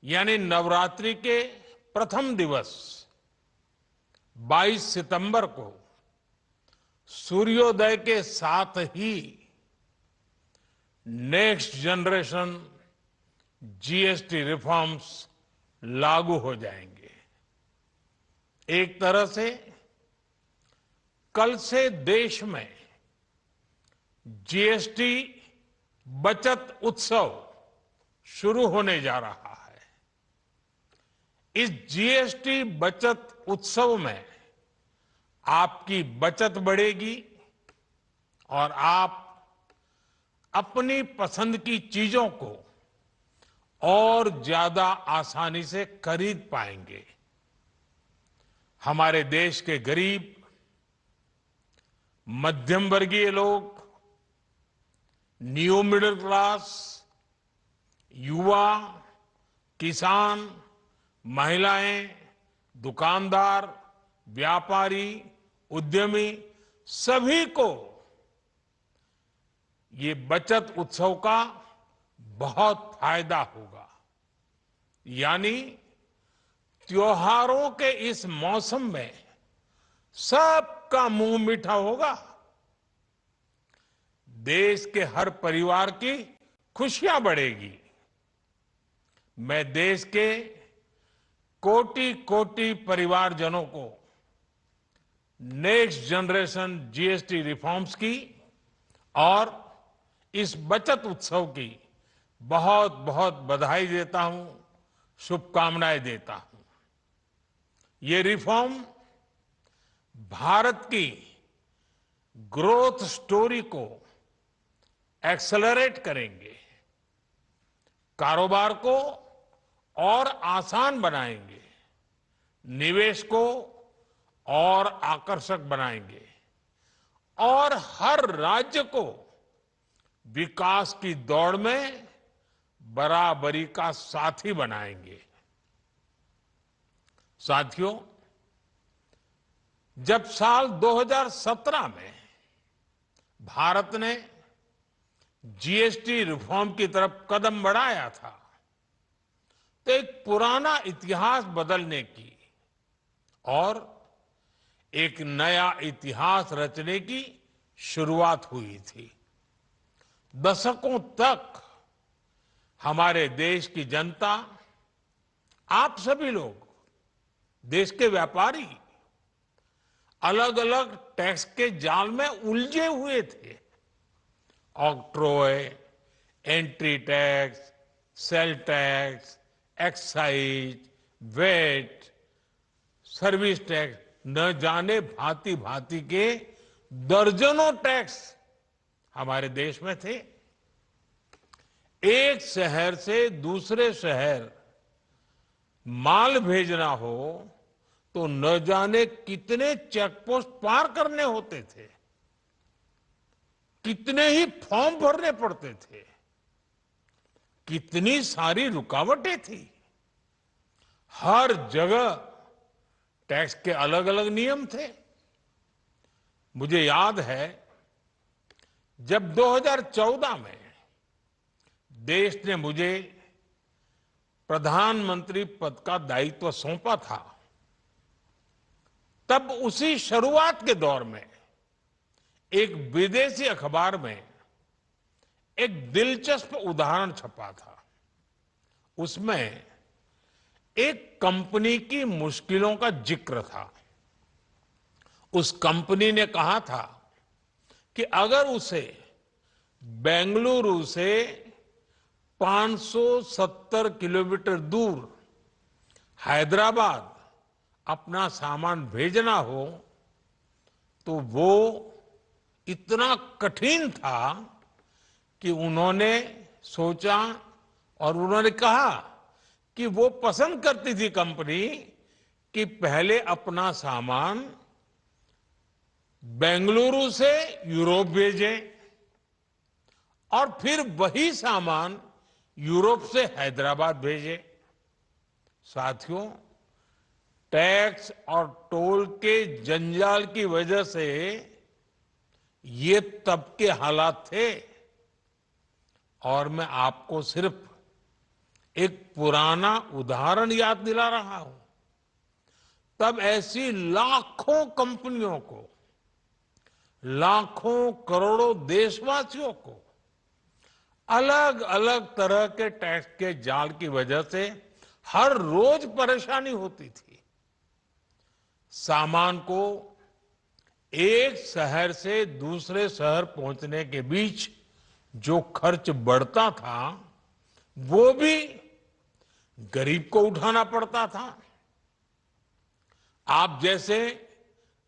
यानी नवरात्रि के प्रथम दिवस 22 सितंबर को सूर्योदय के साथ ही नेक्स्ट जनरेशन जीएसटी रिफॉर्म्स लागू हो जाएंगे। एक तरह से कल से देश में जीएसटी बचत उत्सव शुरू होने जा रहा है। इस जीएसटी बचत उत्सव में आपकी बचत बढ़ेगी और आप अपनी पसंद की चीजों को और ज्यादा आसानी से खरीद पाएंगे। हमारे देश के गरीब, मध्यम वर्गीय लोग, न्यू मिडिल क्लास, युवा, किसान, महिलाएं, दुकानदार, व्यापारी, उद्यमी, सभी को ये बचत उत्सव का बहुत फायदा होगा। यानी त्योहारों के इस मौसम में सबका मुंह मीठा होगा। देश के हर परिवार की खुशियां बढ़ेगी। मैं देश के कोटि कोटि परिवारजनों को नेक्स्ट जनरेशन जीएसटी रिफॉर्म्स की और इस बचत उत्सव की बहुत बहुत बधाई देता हूं, शुभकामनाएं देता हूं। ये रिफॉर्म भारत की ग्रोथ स्टोरी को एक्सेलरेट करेंगे, कारोबार को और आसान बनाएंगे, निवेश को और आकर्षक बनाएंगे और हर राज्य को विकास की दौड़ में बराबरी का साथी बनाएंगे। साथियों, जब साल 2017 में भारत ने जीएसटी रिफॉर्म की तरफ कदम बढ़ाया था तो एक पुराना इतिहास बदलने की और एक नया इतिहास रचने की शुरुआत हुई थी। दशकों तक हमारे देश की जनता, आप सभी लोग, देश के व्यापारी अलग अलग टैक्स के जाल में उलझे हुए थे। Octroi, entry tax, sale tax, excise, VAT, service tax, न जाने भांति भांति के दर्जनों टैक्स हमारे देश में थे। एक शहर से दूसरे शहर माल भेजना हो तो न जाने कितने चेकपोस्ट पार करने होते थे, कितने ही फॉर्म भरने पड़ते थे, कितनी सारी रुकावटें थी। हर जगह टैक्स के अलग अलग नियम थे। मुझे याद है जब 2014 में देश ने मुझे प्रधानमंत्री पद का दायित्व सौंपा था, तब उसी शुरुआत के दौर में एक विदेशी अखबार में एक दिलचस्प उदाहरण छपा था। उसमें एक कंपनी की मुश्किलों का जिक्र था। उस कंपनी ने कहा था कि अगर उसे बेंगलुरु से 570 किलोमीटर दूर हैदराबाद अपना सामान भेजना हो तो वो इतना कठिन था कि उन्होंने सोचा और उन्होंने कहा कि वो पसंद करती थी कंपनी कि पहले अपना सामान बेंगलुरु से यूरोप भेजे और फिर वही सामान यूरोप से हैदराबाद भेजे। साथियों, टैक्स और टोल के जंजाल की वजह से ये तब के हालात थे और मैं आपको सिर्फ एक पुराना उदाहरण याद दिला रहा हूं। तब ऐसी लाखों कंपनियों को, लाखों करोड़ों देशवासियों को अलग अलग तरह के टैक्स के जाल की वजह से हर रोज परेशानी होती थी। सामान को एक शहर से दूसरे शहर पहुंचने के बीच जो खर्च बढ़ता था, वो भी गरीब को उठाना पड़ता था। आप जैसे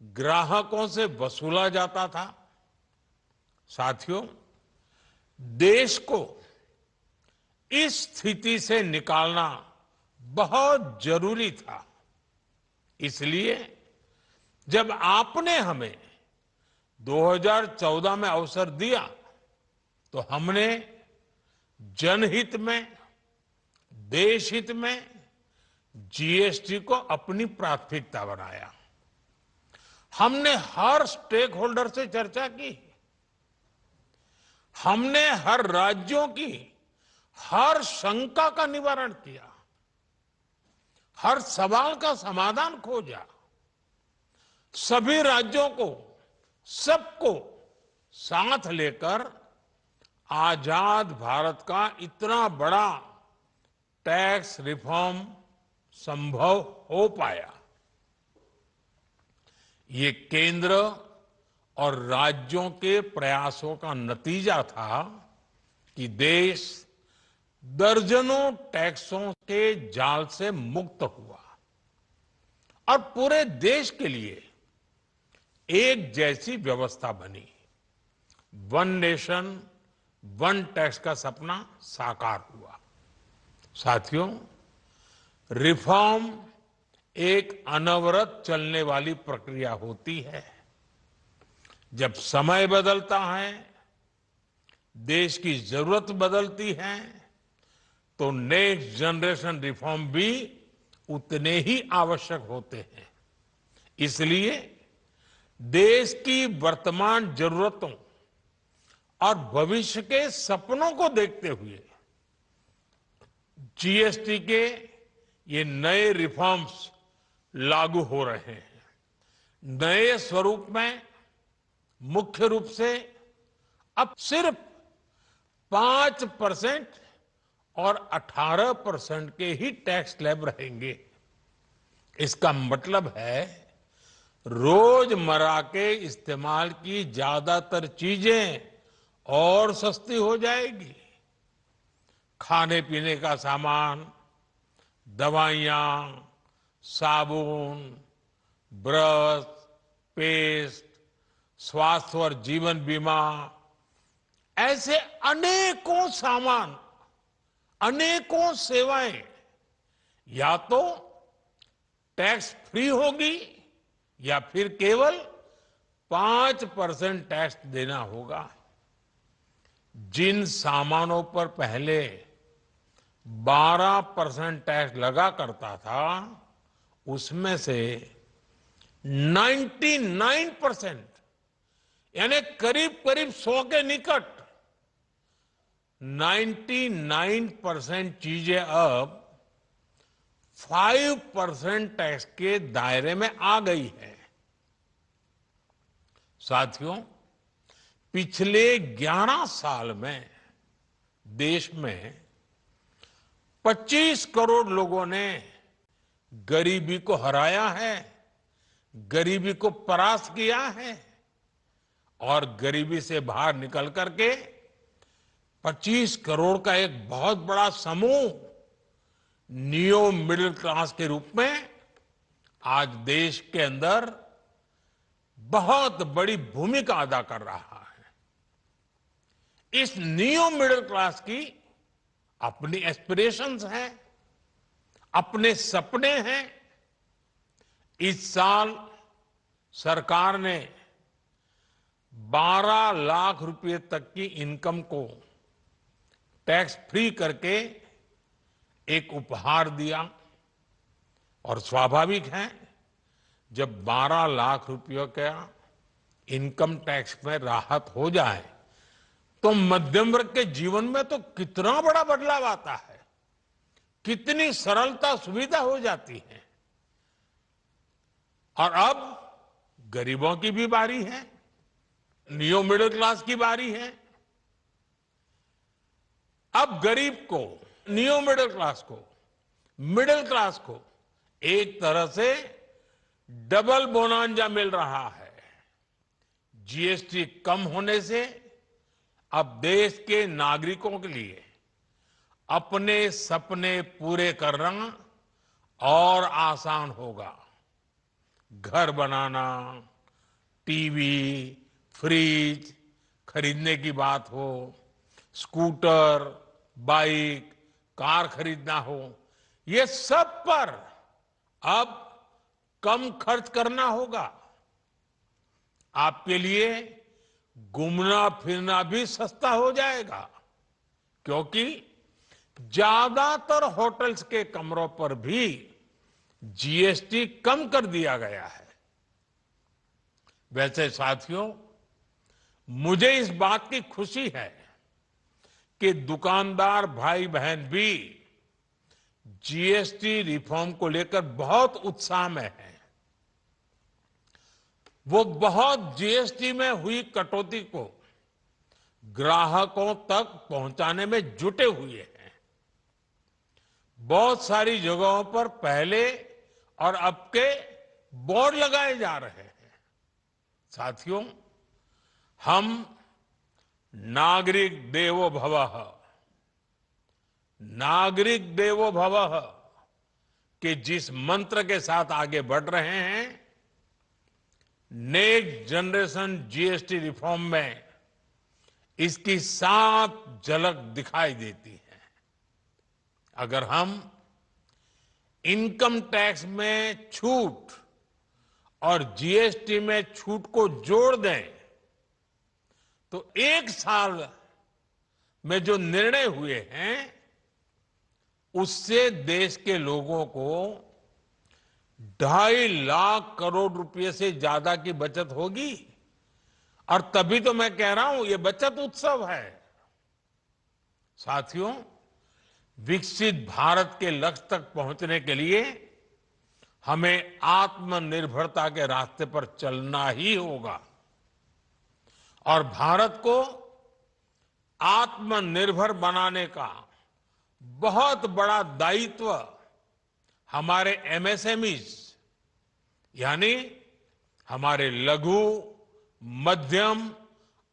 ग्राहकों से वसूला जाता था। साथियों, देश को इस स्थिति से निकालना बहुत जरूरी था। इसलिए जब आपने हमें 2014 में अवसर दिया, तो हमने जनहित में, देशहित में जीएसटी को अपनी प्राथमिकता बनाया। हमने हर स्टेक होल्डर से चर्चा की। हमने हर राज्यों की हर शंका का निवारण किया, हर सवाल का समाधान खोजा। सभी राज्यों को, सबको साथ लेकर आजाद भारत का इतना बड़ा टैक्स रिफॉर्म संभव हो पाया। ये केंद्र और राज्यों के प्रयासों का नतीजा था कि देश दर्जनों टैक्सों के जाल से मुक्त हुआ और पूरे देश के लिए एक जैसी व्यवस्था बनी। वन नेशन वन टैक्स का सपना साकार हुआ। साथियों, रिफॉर्म एक अनवरत चलने वाली प्रक्रिया होती है। जब समय बदलता है, देश की जरूरत बदलती है, तो नेक्स्ट जनरेशन रिफॉर्म भी उतने ही आवश्यक होते हैं। इसलिए देश की वर्तमान जरूरतों और भविष्य के सपनों को देखते हुए जीएसटी के ये नए रिफॉर्म्स लागू हो रहे हैं। नए स्वरूप में मुख्य रूप से अब सिर्फ 5% और 18% के ही टैक्स स्लैब रहेंगे। इसका मतलब है रोजमर्रा के इस्तेमाल की ज्यादातर चीजें और सस्ती हो जाएगी। खाने पीने का सामान, दवाइयां, साबुन, ब्रश, पेस्ट, स्वास्थ्य और जीवन बीमा, ऐसे अनेकों सामान, अनेकों सेवाएं या तो टैक्स फ्री होगी या फिर केवल 5% टैक्स देना होगा। जिन सामानों पर पहले 12% टैक्स लगा करता था, उसमें से 99% यानी करीब करीब 100 के निकट 99% चीजें अब 5% टैक्स के दायरे में आ गई है। साथियों, पिछले 11 साल में देश में 25 करोड़ लोगों ने गरीबी को हराया है, गरीबी को परास्त किया है और गरीबी से बाहर निकल करके 25 करोड़ का एक बहुत बड़ा समूह नियो मिडिल क्लास के रूप में आज देश के अंदर बहुत बड़ी भूमिका अदा कर रहा है। इस नियो मिडिल क्लास की अपनी एस्पिरेशंस हैं, अपने सपने हैं। इस साल सरकार ने 12 लाख रुपए तक की इनकम को टैक्स फ्री करके एक उपहार दिया और स्वाभाविक है, जब 12 लाख रुपयों का इनकम टैक्स में राहत हो जाए तो मध्यम वर्ग के जीवन में तो कितना बड़ा बदलाव आता है। कितनी सरलता सुविधा हो जाती है। और अब गरीबों की भी बारी है, नियो मिडिल क्लास की बारी है। अब गरीब को, नियो मिडिल क्लास को एक तरह से डबल बोनांजा मिल रहा है। जीएसटी कम होने से अब देश के नागरिकों के लिए अपने सपने पूरे करना और आसान होगा। घर बनाना, टीवी, फ्रिज खरीदने की बात हो, स्कूटर, बाइक, कार खरीदना हो, ये सब पर अब कम खर्च करना होगा। आपके लिए घूमना फिरना भी सस्ता हो जाएगा, क्योंकि ज्यादातर होटल्स के कमरों पर भी जीएसटी कम कर दिया गया है। वैसे साथियों, मुझे इस बात की खुशी है कि दुकानदार भाई बहन भी जीएसटी रिफॉर्म को लेकर बहुत उत्साह में हैं। वो बहुत जीएसटी में हुई कटौती को ग्राहकों तक पहुंचाने में जुटे हुए हैं। बहुत सारी जगहों पर पहले और अब के बोर्ड लगाए जा रहे हैं। साथियों, हम नागरिक देवो भवः के जिस मंत्र के साथ आगे बढ़ रहे हैं, नेक्स्ट जनरेशन जीएसटी रिफॉर्म में इसकी साफ झलक दिखाई देती है। अगर हम इनकम टैक्स में छूट और जीएसटी में छूट को जोड़ दें, तो एक साल में जो निर्णय हुए हैं, उससे देश के लोगों को 2.5 लाख करोड़ रुपए से ज्यादा की बचत होगी। और तभी तो मैं कह रहा हूं, ये बचत उत्सव है। साथियों, विकसित भारत के लक्ष्य तक पहुंचने के लिए हमें आत्मनिर्भरता के रास्ते पर चलना ही होगा। और भारत को आत्मनिर्भर बनाने का बहुत बड़ा दायित्व हमारे एमएसएमईज, यानी हमारे लघु, मध्यम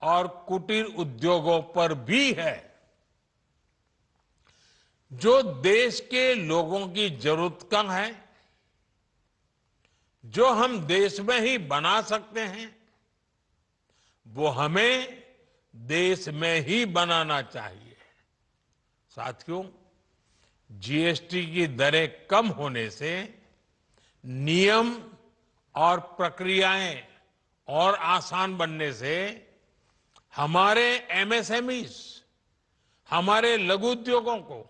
और कुटीर उद्योगों पर भी है, जो देश के लोगों की जरूरत का है, जो हम देश में ही बना सकते हैं, वो हमें देश में ही बनाना चाहिए। साथियों, जीएसटी की दरें कम होने से नियम और प्रक्रियाएं और आसान बनने से हमारे एमएसएमईज, हमारे लघु उद्योगों को,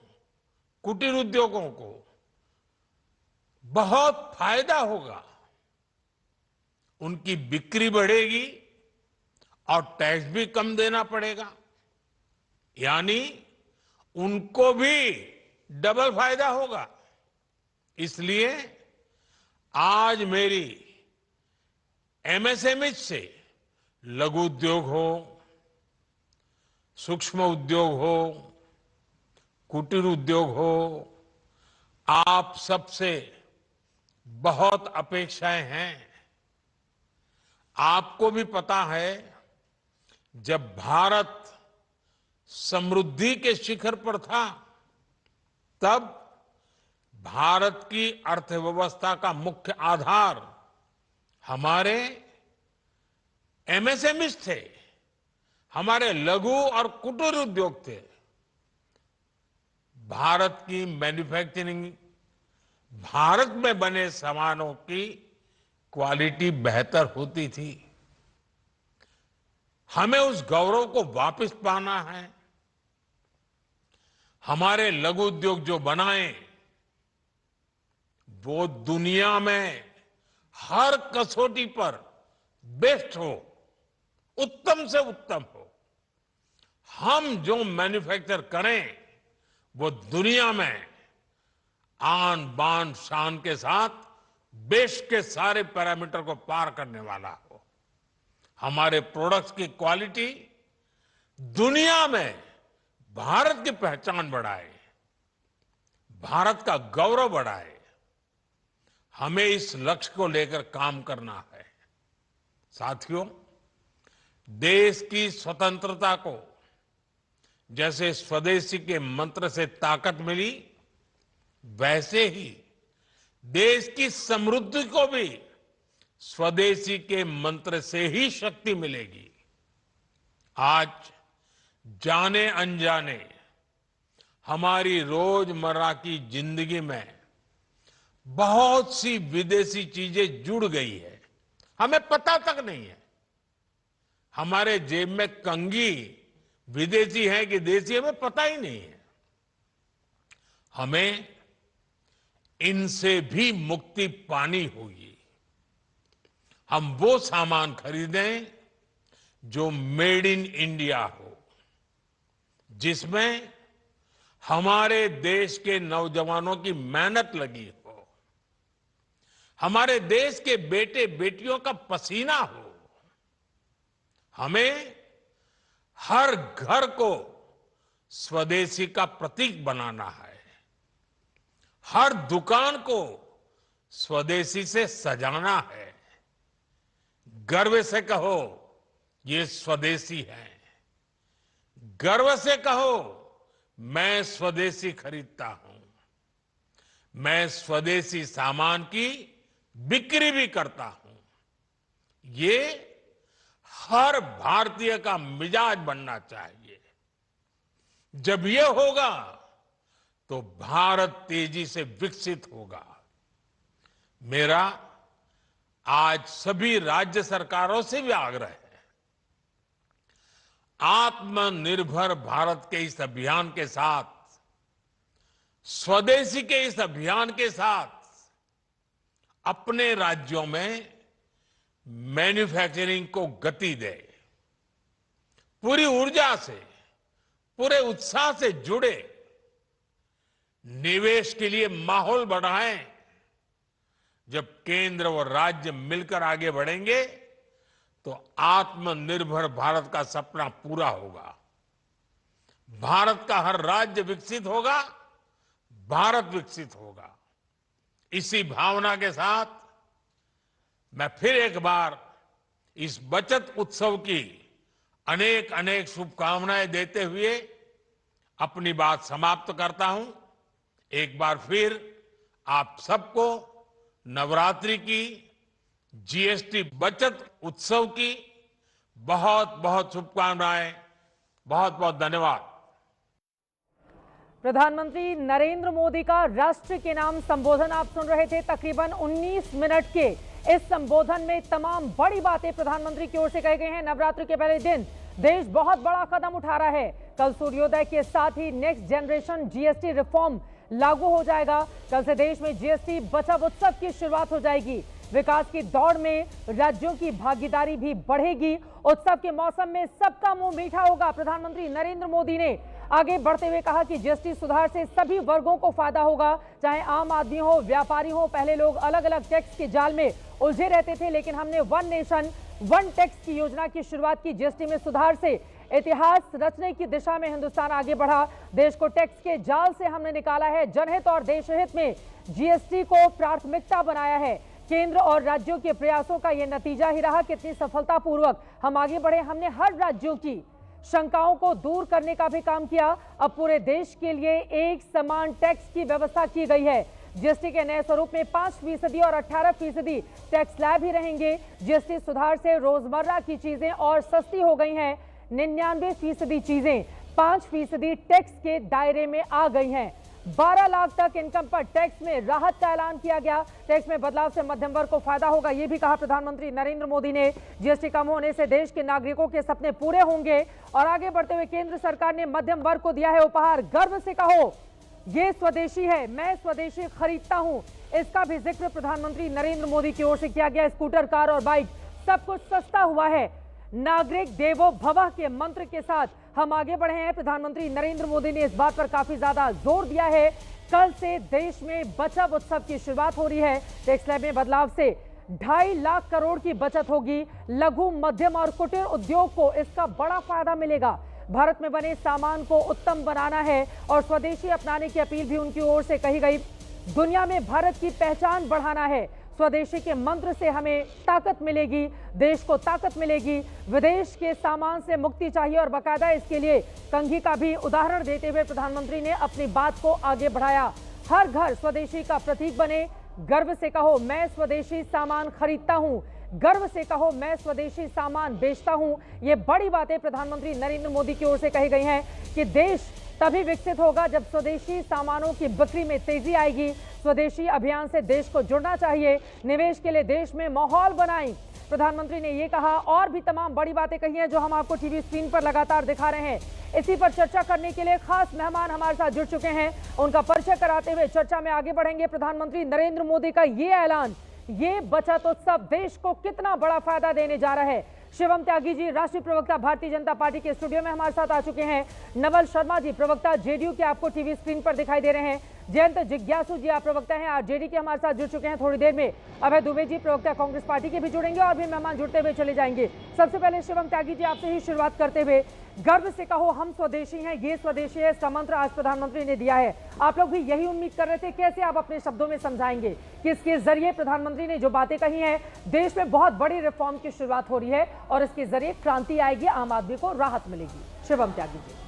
कुटीर उद्योगों को बहुत फायदा होगा। उनकी बिक्री बढ़ेगी और टैक्स भी कम देना पड़ेगा, यानी उनको भी डबल फायदा होगा। इसलिए आज मेरी एमएसएमई से लघु उद्योग हो, सूक्ष्म उद्योग हो, कुटीर उद्योग हो, आप सबसे बहुत अपेक्षाएं हैं। आपको भी पता है, जब भारत समृद्धि के शिखर पर था, तब भारत की अर्थव्यवस्था का मुख्य आधार हमारे एमएसएमईज थे, हमारे लघु और कुटीर उद्योग थे। भारत की मैन्युफैक्चरिंग, भारत में बने सामानों की क्वालिटी बेहतर होती थी। हमें उस गौरव को वापस पाना है। हमारे लघु उद्योग जो बनाए, वो दुनिया में हर कसौटी पर बेस्ट हो, उत्तम से उत्तम हो। हम जो मैन्युफैक्चर करें, वो दुनिया में आन बान शान के साथ देश के सारे पैरामीटर को पार करने वाला हो, हमारे प्रोडक्ट्स की क्वालिटी दुनिया में भारत की पहचान बढ़ाए, भारत का गौरव बढ़ाए। हमें इस लक्ष्य को लेकर काम करना है। साथियों, देश की स्वतंत्रता को जैसे स्वदेशी के मंत्र से ताकत मिली, वैसे ही देश की समृद्धि को भी स्वदेशी के मंत्र से ही शक्ति मिलेगी। आज जाने अनजाने हमारी रोजमर्रा की जिंदगी में बहुत सी विदेशी चीजें जुड़ गई है, हमें पता तक नहीं है। हमारे जेब में कंघी विदेशी है कि देसी, हमें पता ही नहीं है। हमें इनसे भी मुक्ति पानी होगी। हम वो सामान खरीदें जो मेड इन इंडिया हो, जिसमें हमारे देश के नौजवानों की मेहनत लगी हो, हमारे देश के बेटे बेटियों का पसीना हो। हमें हर घर को स्वदेशी का प्रतीक बनाना है, हर दुकान को स्वदेशी से सजाना है। गर्व से कहो ये स्वदेशी है, गर्व से कहो मैं स्वदेशी खरीदता हूं, मैं स्वदेशी सामान की बिक्री भी करता हूं। ये हर भारतीय का मिजाज बनना चाहिए। जब ये होगा तो भारत तेजी से विकसित होगा। मेरा आज सभी राज्य सरकारों से भी आग्रह है, आत्मनिर्भर भारत के इस अभियान के साथ, स्वदेशी के इस अभियान के साथ अपने राज्यों में मैन्युफैक्चरिंग को गति दे, पूरी ऊर्जा से, पूरे उत्साह से जुड़े, निवेश के लिए माहौल बढ़ाएं। जब केंद्र और राज्य मिलकर आगे बढ़ेंगे तो आत्मनिर्भर भारत का सपना पूरा होगा। भारत का हर राज्य विकसित होगा, भारत विकसित होगा। इसी भावना के साथ मैं फिर एक बार इस बचत उत्सव की अनेक अनेक शुभकामनाएं देते हुए अपनी बात समाप्त करता हूं। एक बार फिर आप सबको नवरात्रि की, जीएसटी बचत उत्सव की बहुत बहुत शुभकामनाएं। बहुत बहुत धन्यवाद। प्रधानमंत्री नरेंद्र मोदी का राष्ट्र के नाम संबोधन आप सुन रहे थे। तकरीबन 19 मिनट के इस संबोधन में तमाम बड़ी बातें प्रधानमंत्री की ओर से कही गई हैं। नवरात्र के पहले दिन देश बहुत बड़ा कदम उठा रहा है। कल सूर्योदय के साथ ही नेक्स्ट जनरेशन जीएसटी रिफॉर्म लागू हो जाएगा। कल से देश में जीएसटी बचत उत्सव की शुरुआत हो जाएगी। विकास की दौड़ में राज्यों की भागीदारी भी बढ़ेगी। उत्सव के मौसम में सबका मुंह मीठा होगा। प्रधानमंत्री नरेंद्र मोदी ने आगे बढ़ते हुए कहा कि जीएसटी सुधार से सभी वर्गों को फायदा होगा, चाहे आम आदमी हो, व्यापारी हो। पहले लोग अलग अलग टैक्स के जाल में उलझे रहते थे, लेकिन हमने वन नेशन वन टैक्स की योजना की शुरुआत की। जीएसटी में सुधार से इतिहास रचने की दिशा में हिंदुस्तान आगे बढ़ा। देश को टैक्स के जाल से हमने निकाला है। जनहित और देशहित में जीएसटी को प्राथमिकता बनाया है। केंद्र और राज्यों के प्रयासों का यह नतीजा ही रहा। कितनी सफलतापूर्वक हम आगे बढ़े। हमने हर राज्यों की शंकाओं को दूर करने का भी काम किया। अब पूरे देश के लिए एक समान टैक्स की व्यवस्था की गई है। जीएसटी के नए स्वरूप में 5% और 18% टैक्स स्लैब ही रहेंगे। जीएसटी सुधार से रोजमर्रा की चीजें और सस्ती हो गई हैं। 99% चीजें 5% टैक्स के दायरे में आ गई हैं। 12 लाख तक इनकम पर टैक्स में राहत का ऐलान किया गया। टैक्स में बदलाव से मध्यम वर्ग को फायदा होगा, यह भी कहा प्रधानमंत्री नरेंद्र मोदी ने। जीएसटी कम होने से देश के नागरिकों के सपने पूरे होंगे। और आगे बढ़ते हुए केंद्र सरकार ने मध्यम वर्ग को दिया है उपहार। गर्व से कहो ये स्वदेशी है, मैं स्वदेशी खरीदता हूं। इसका भी जिक्र प्रधानमंत्री नरेंद्र मोदी की ओर से किया गया। स्कूटर, कार और बाइक सब कुछ सस्ता हुआ है। नागरिक देवो भवः के मंत्र के साथ हम आगे बढ़े हैं। प्रधानमंत्री नरेंद्र मोदी ने इस बात पर काफी ज्यादा जोर दिया है। कल से देश में बचत उत्सव की शुरुआत हो रही है। टैक्स स्लैब में बदलाव से 2.5 लाख करोड़ की बचत होगी। लघु, मध्यम और कुटीर उद्योग को इसका बड़ा फायदा मिलेगा। भारत में बने सामान को उत्तम बनाना है और स्वदेशी अपनाने की अपील भी उनकी ओर से कही गई। दुनिया में भारत की पहचान बढ़ाना है। स्वदेशी के मंत्र से हमें ताकत मिलेगी, देश को ताकत मिलेगी। विदेश के सामान से मुक्ति चाहिए और बाकायदा इसके लिए कंघी का भी उदाहरण देते हुए प्रधानमंत्री ने अपनी बात को आगे बढ़ाया। हर घर स्वदेशी का प्रतीक बने। गर्व से कहो मैं स्वदेशी सामान खरीदता हूं, गर्व से कहो मैं स्वदेशी सामान बेचता हूं। ये बड़ी बातें प्रधानमंत्री नरेंद्र मोदी की ओर से कही गई हैं कि देश तभी विकसित होगा जब स्वदेशी सामानों की बिक्री में तेजी आएगी। स्वदेशी अभियान से देश को जुड़ना चाहिए। निवेश के लिए देश में माहौल बनाएं, प्रधानमंत्री ने ये कहा। और भी तमाम बड़ी बातें कही हैं जो हम आपको टीवी स्क्रीन पर लगातार दिखा रहे हैं। इसी पर चर्चा करने के लिए खास मेहमान हमारे साथ जुड़ चुके हैं। उनका परिचय कराते हुए चर्चा में आगे बढ़ेंगे। प्रधानमंत्री नरेंद्र मोदी का ये ऐलान, ये बचत उत्सव देश को कितना बड़ा फायदा देने जा रहा है। शिवम त्यागी जी, राष्ट्रीय प्रवक्ता भारतीय जनता पार्टी के स्टूडियो में हमारे साथ आ चुके हैं। नवल शर्मा जी, प्रवक्ता जेडीयू के, आपको टीवी स्क्रीन पर दिखाई दे रहे हैं। जयंत जिज्ञासु जी, आप प्रवक्ता हैं आरजेडी के, हमारे साथ जुड़ चुके हैं थोड़ी देर में। अभय दुबे जी, प्रवक्ता कांग्रेस पार्टी के भी जुड़ेंगे और भी मेहमान जुड़ते हुए चले जाएंगे। सबसे पहले शिवम त्यागी जी, आपसे ही शुरुआत करते हुए, गर्व से कहो हम स्वदेशी हैं, ये स्वदेशी है, इसका मंत्र आज प्रधानमंत्री ने दिया है। आप लोग भी यही उम्मीद कर रहे थे। कैसे आप अपने शब्दों में समझाएंगे कि इसके जरिए प्रधानमंत्री ने जो बातें कही हैं, देश में बहुत बड़ी रिफॉर्म की शुरुआत हो रही है और इसके जरिए क्रांति आएगी, आम आदमी को राहत मिलेगी। शिवम त्यागी जी।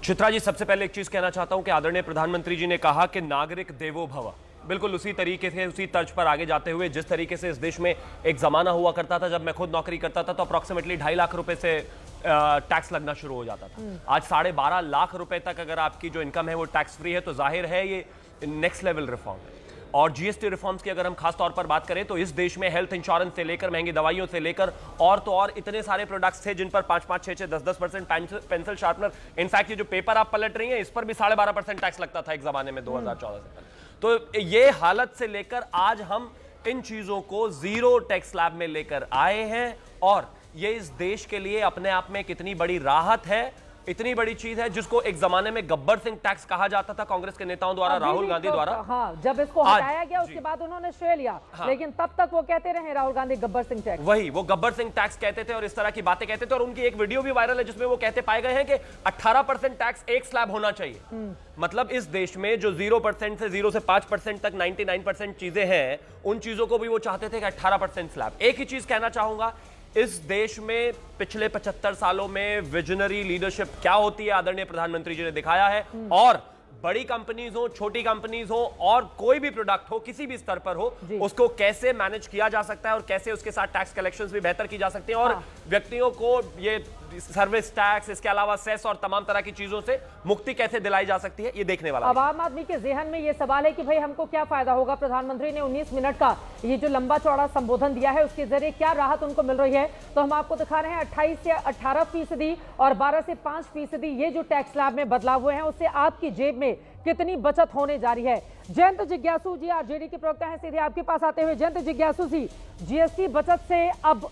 चित्रा जी, सबसे पहले एक चीज कहना चाहता हूं कि आदरणीय प्रधानमंत्री जी ने कहा कि नागरिक देवो भव, बिल्कुल उसी तरीके से, उसी तर्ज पर आगे जाते हुए जिस तरीके से इस देश में एक जमाना हुआ करता था जब मैं खुद नौकरी करता था तो अप्रॉक्सीमेटली 2.5 लाख रुपए से टैक्स लगना शुरू हो जाता था। आज 12.5 लाख रुपए तक अगर आपकी जो इनकम है वो टैक्स फ्री है, तो जाहिर है ये नेक्स्ट लेवल रिफॉर्म है। और जीएसटी रिफॉर्म्स की अगर हम खास तौर पर बात करें तो इस देश में हेल्थ इंश्योरेंस से लेकर महंगी दवाइयों से लेकर और तो और इतने सारे प्रोडक्ट्स थे जिन पर 5-5, 6-6, 10-10% पेंसिल शार्पनर, इनफैक्ट ये जो पेपर आप पलट रही हैं इस पर भी 12.5% टैक्स लगता था एक जमाने में 2014 से पहले। तो ये हालत से लेकर आज हम इन चीजों को जीरो टैक्स स्लैब में लेकर आए हैं और ये इस देश के लिए अपने आप में कितनी बड़ी राहत है, इतनी बड़ी चीज है जिसको एक जमाने में गब्बर सिंह टैक्स कहा जाता था कांग्रेस के नेताओं द्वारा, राहुल गांधी द्वारा। हाँ, जब इसको हटाया गया उसके बाद उन्होंने श्रेय लिया। हाँ, लेकिन तब तक वो कहते रहे राहुल गांधी गब्बर सिंह टैक्स। वही वो गब्बर सिंह टैक्स कहते थे और इस तरह की बातें कहते थे और उनकी एक वीडियो भी वायरल है जिसमें वो कहते पाए गए हैं कि 18% टैक्स एक स्लैब होना चाहिए। मतलब इस देश में जो 0% से 0 से 5% तक 99% चीजें हैं उन चीजों को भी वो चाहते थे कि 18% स्लैब। एक ही चीज कहना चाहूंगा, इस देश में पिछले 75 सालों में विजनरी लीडरशिप क्या होती है आदरणीय प्रधानमंत्री जी ने दिखाया है। और बड़ी कंपनीज हो, छोटी कंपनीज हो और कोई भी प्रोडक्ट हो, किसी भी स्तर पर हो, उसको कैसे मैनेज किया जा सकता है और कैसे उसके साथ टैक्स कलेक्शंस भी बेहतर की जा सकती हैं और व्यक्तियों को ये सर्विस टैक्स, इसके अलावा सेस और तमाम तरह की चीजों से मुक्ति कैसे दिलाई जा सकती है, ये देखने वाला। अब आम आदमी के जहन में ये सवाल है कि भाई हमको क्या फायदा होगा। प्रधानमंत्री ने 19 मिनट का ये जो लंबा चौड़ा संबोधन दिया है उसके जरिए क्या राहत उनको मिल रही है, तो हम आपको दिखा रहे हैं 28 से 18% और 12 से 5% ये जो टैक्स स्लैब में बदलाव हुए हैं उससे आपकी जेब में कितनी बचत होने जा रही है। जयंत जिज्ञासु जी, आरजेडी के प्रवक्ता हैं, सीधे आपके पास आते हुए जयंत जिज्ञासु जी, जीएसटी बचत से अब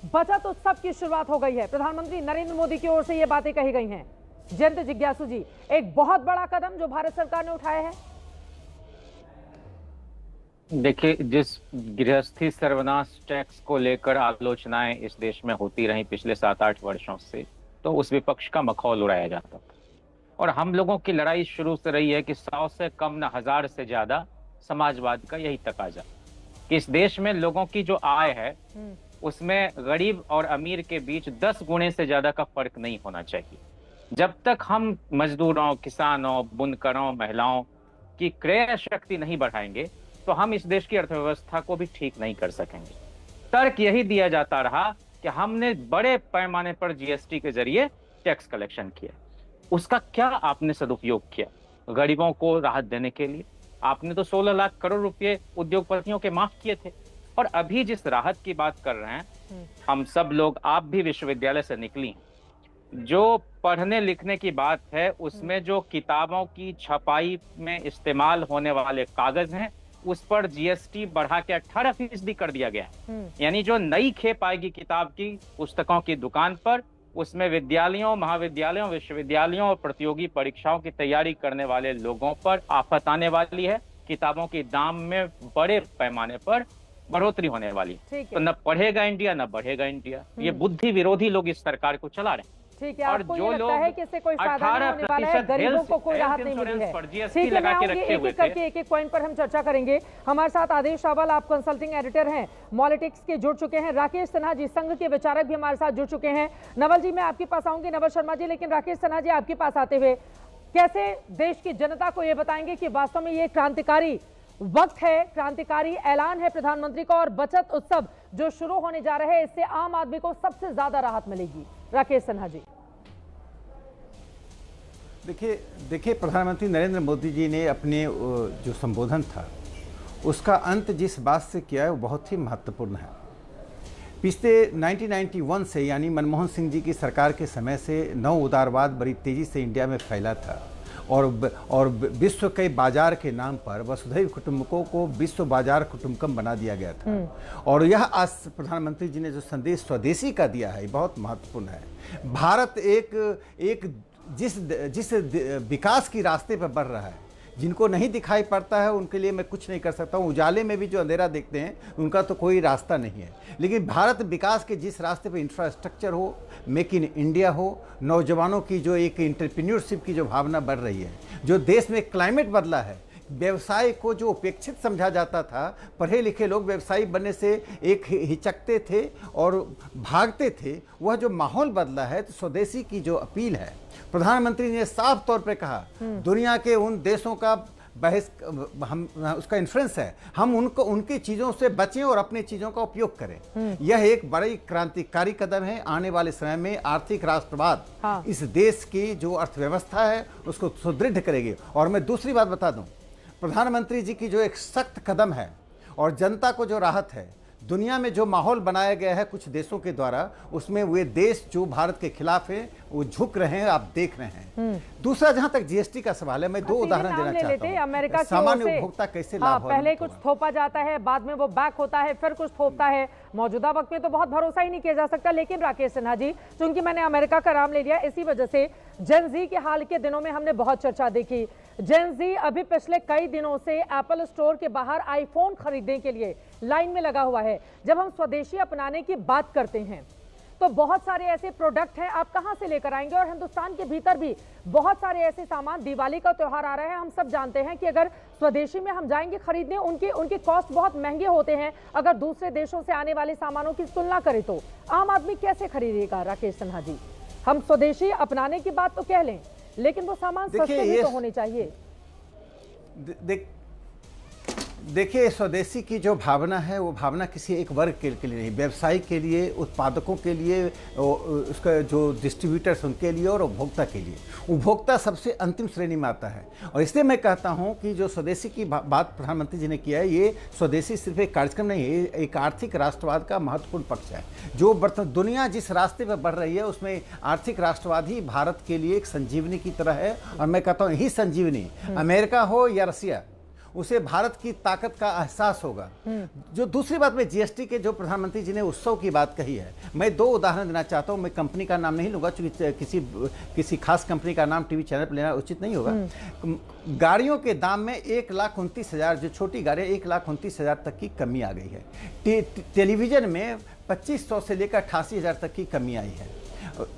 बचत उत्सव की शुरुआत हो गई है। प्रधानमंत्री नरेंद्र मोदी की ओर से ये बातें कही गई हैं। जयंत जिज्ञासु जी, एक बहुत बड़ा कदम जो भारत सरकार ने उठाया है। देखिए, जिस गृहस्थी सर्वनाश टैक्स को लेकर आलोचनाएं इस देश में होती रही पिछले 7-8 वर्षों से, तो उस विपक्ष का मखौल उड़ाया जाता था और हम लोगों की लड़ाई शुरू से रही है कि 100 से कम न 1000 से ज्यादा समाजवाद का यही तकाजा कि इस देश में लोगों की जो आय है उसमें गरीब और अमीर के बीच 10 गुणे से ज्यादा का फर्क नहीं होना चाहिए। जब तक हम मजदूरों, किसानों, बुनकरों, महिलाओं की क्रय शक्ति नहीं बढ़ाएंगे तो हम इस देश की अर्थव्यवस्था को भी ठीक नहीं कर सकेंगे। तर्क यही दिया जाता रहा कि हमने बड़े पैमाने पर जीएसटी के जरिए टैक्स कलेक्शन किया। उसका क्या आपने सदुपयोग किया? गरीबों को राहत देने के लिए आपने तो 16 लाख करोड़ रुपए उद्योगपतियों के माफ किए थे। और अभी जिस राहत की बात कर रहे हैं, हम सब लोग, आप भी विश्वविद्यालय से निकली हैं, जो पढ़ने लिखने की बात है उसमें जो किताबों की छपाई में इस्तेमाल होने वाले कागज हैं उस पर जीएसटी बढ़ा के 18% कर दिया गया है। यानी जो नई खेप आएगी किताब की, पुस्तकों की दुकान पर, उसमें विद्यालयों, महाविद्यालयों, विश्वविद्यालयों और प्रतियोगी परीक्षाओं की तैयारी करने वाले लोगों पर आफत आने वाली है। किताबों के दाम में बड़े पैमाने पर बढ़ोतरी होने वाली है। तो न पढ़ेगा इंडिया न बढ़ेगा इंडिया। ये बुद्धि विरोधी लोग इस सरकार को चला रहे हैं। ठीक है, आपको ये लगता है कि इससे कोई फायदा नहीं होने वाला है, गरीबों को कोई राहत नहीं मिली है? ठीक है, मैं आऊंगी एक एक करके एक एक पॉइंट पर हम चर्चा करेंगे। हमारे साथ आदेश रावल, आप कंसल्टिंग एडिटर हैं, मॉलिटिक्स के जुड़ चुके हैं। राकेश सिन्हा जी, संघ के विचारक भी हमारे साथ जुड़ चुके हैं। नवल जी, मैं आपके पास आऊंगी, नवल शर्मा जी, लेकिन राकेश सिन्हा जी आपके पास आते हुए कैसे देश की जनता को ये बताएंगे कि वास्तव में ये क्रांतिकारी वक्त है, क्रांतिकारी ऐलान है प्रधानमंत्री का, और बचत उत्सव जो शुरू होने जा रहे हैं इससे आम आदमी को सबसे ज्यादा राहत मिलेगी? राकेश सिन्हा जी। देखिए प्रधानमंत्री नरेंद्र मोदी जी ने अपने जो संबोधन था उसका अंत जिस बात से किया है वो बहुत ही महत्वपूर्ण है। पिछले 1991 से, यानी मनमोहन सिंह जी की सरकार के समय से नव उदारवाद बड़ी तेजी से इंडिया में फैला था और विश्व के बाजार के नाम पर वसुधैव कुटुंबकों को विश्व बाजार कुटुंबकम बना दिया गया था। और यह आज प्रधानमंत्री जी ने जो संदेश स्वदेशी का दिया है बहुत महत्वपूर्ण है। भारत एक जिस विकास की रास्ते पर बढ़ रहा है, जिनको नहीं दिखाई पड़ता है उनके लिए मैं कुछ नहीं कर सकता हूँ। उजाले में भी जो अंधेरा देखते हैं उनका तो कोई रास्ता नहीं है, लेकिन भारत विकास के जिस रास्ते पर इंफ्रास्ट्रक्चर हो, मेक इन इंडिया हो, नौजवानों की जो एक एंटरप्रेन्योरशिप की जो भावना बढ़ रही है, जो देश में क्लाइमेट बदला है, व्यवसाय को जो उपेक्षित समझा जाता था, पढ़े लिखे लोग व्यवसायी बनने से एक हिचकते थे और भागते थे, वह जो माहौल बदला है, तो स्वदेशी की जो अपील है, प्रधानमंत्री ने साफ तौर पे कहा दुनिया के उन देशों का बहस हम उसका इन्फ्लुएंस है, हम उनकी चीज़ों से बचें और अपनी चीज़ों का उपयोग करें। यह एक बड़ी क्रांतिकारी कदम है। आने वाले समय में आर्थिक राष्ट्रवाद इस देश की जो अर्थव्यवस्था है उसको सुदृढ़ करेगी। और मैं दूसरी बात बता दूं, प्रधानमंत्री जी की जो एक सख्त कदम है और जनता को जो राहत है, दुनिया में जो माहौल बनाया गया है कुछ देशों के द्वारा, उसमें वे देश जो भारत के खिलाफ हैं वो झुक रहे हैं, आप देख रहे हैं। दूसरा, जहां तक जीएसटी का सवाल है, मैं दो उदाहरण देना चाहता हूं। अमेरिका सामान्य उपभोक्ता कैसे लाभ पहले कुछ थोपा जाता है, बाद में वो बैक होता है, फिर कुछ थोपता है। मौजूदा वक्त में तो बहुत भरोसा ही नहीं किया जा सकता। लेकिन राकेश सिन्हा जी, चूंकि मैंने अमेरिका का नाम ले लिया, इसी वजह से जेन जी के हाल के दिनों में हमने बहुत चर्चा देखी। जेन जी अभी पिछले कई दिनों से एप्पल स्टोर के बाहर आईफोन खरीदने के लिए लाइन में लगा हुआ है। जब हम स्वदेशी अपनाने की बात करते हैं तो बहुत सारे ऐसे प्रोडक्ट हैं, आप कहां से लेकर आएंगे? और हिंदुस्तान के भीतर भी बहुत सारे ऐसे सामान, दिवाली का त्योहार आ रहा है, हम सब जानते हैं कि अगर स्वदेशी में हम जाएंगे खरीदने, उनके कॉस्ट बहुत महंगे होते हैं अगर दूसरे देशों से आने वाले सामानों की तुलना करें तो। आम आदमी कैसे खरीदेगा? राकेश सिन्हा जी, हम स्वदेशी अपनाने की बात तो कह लें, लेकिन वो सामान सस्ते भी तो होने चाहिए। देखिए, स्वदेशी की जो भावना है वो भावना किसी एक वर्ग के लिए नहीं, व्यवसाय के लिए, उत्पादकों के लिए, उसका जो डिस्ट्रीब्यूटर्स उनके लिए और उपभोक्ता के लिए। उपभोक्ता सबसे अंतिम श्रेणी में आता है और इसलिए मैं कहता हूं कि जो स्वदेशी की बात प्रधानमंत्री जी ने किया है, ये स्वदेशी सिर्फ एक कार्यक्रम नहीं है, एक आर्थिक राष्ट्रवाद का महत्वपूर्ण पक्ष है। जो दुनिया जिस रास्ते पर बढ़ रही है उसमें आर्थिक राष्ट्रवाद ही भारत के लिए एक संजीवनी की तरह है। और मैं कहता हूँ यही संजीवनी, अमेरिका हो या रसिया, उसे भारत की ताकत का एहसास होगा। जो दूसरी बात में जीएसटी के जो प्रधानमंत्री जी ने उत्सव की बात कही है, मैं दो उदाहरण देना चाहता हूं। मैं कंपनी का नाम नहीं लूंगा क्योंकि किसी खास कंपनी का नाम टीवी चैनल पर लेना उचित नहीं होगा। गाड़ियों के दाम में 1,29,000, जो छोटी गाड़ी 1,29,000 तक की कमी आ गई है। टेलीविजन में 2500 से लेकर 88,000 तक की कमी आई है।